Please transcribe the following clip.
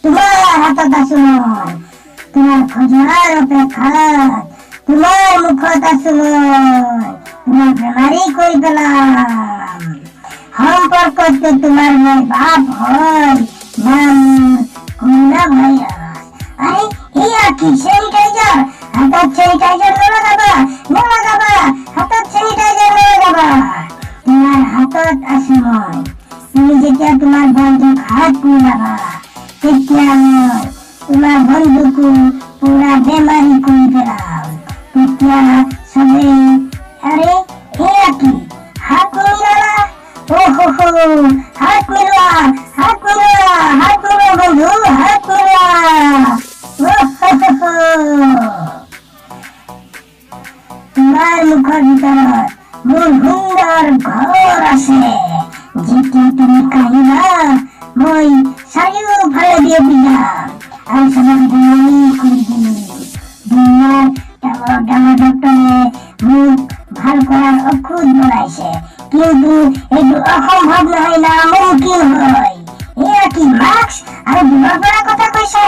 তোমাৰ হাতত আছো মই, তোমাৰ খোজাৰ অপেক্ষাত, তোমাৰ মুখত আছো মই, তোমাৰ বেমাৰী কৰি পেলাম। সম্পৰ্কত তোমাৰ মই বাপ হয়, নাম করোনা ভাইরাস। আরে এয়া কি স্যানিটাইজার? হাতত স্যানিটাইজার নলাগাবা, হাতত স্যানিটাইজার নলাগাবা। তোমার হাতত আছো মই, তুমি যেতিয়া তোমাৰ বন্ধুক হাত মিলাবা, তেতিয়া মই তোমাৰ বন্ধুকো পুৰা বেমাৰী কৰি পেলাম। তেতিয়া চবেই আৰে এয়া কি হাত মিলালা? হাত মিলোৱা, হাত মিলোৱা, হাত মিলোৱা বন্ধু, হাত মিলোৱা। তোমাৰ মুখৰ ভিতৰত মোৰ সুন্দৰ ঘৰ আছে, যিটো তুমি কাহিবা মই চাৰিওফালে বিয়পি যাম আৰু চবক বেমাৰী কৰি দিম। দুনিয়াৰ ডাঙৰ ডাঙৰ ডক্টৰে মোক ভাল কৰাৰ ঔষধ বনাইছে, কিন্তু এইটো অসম্ভৱ নহয়, নামুমকিন হয়। এয়া কি মাস্ক আৰু দূৰৰ পৰা কথা কৈছা?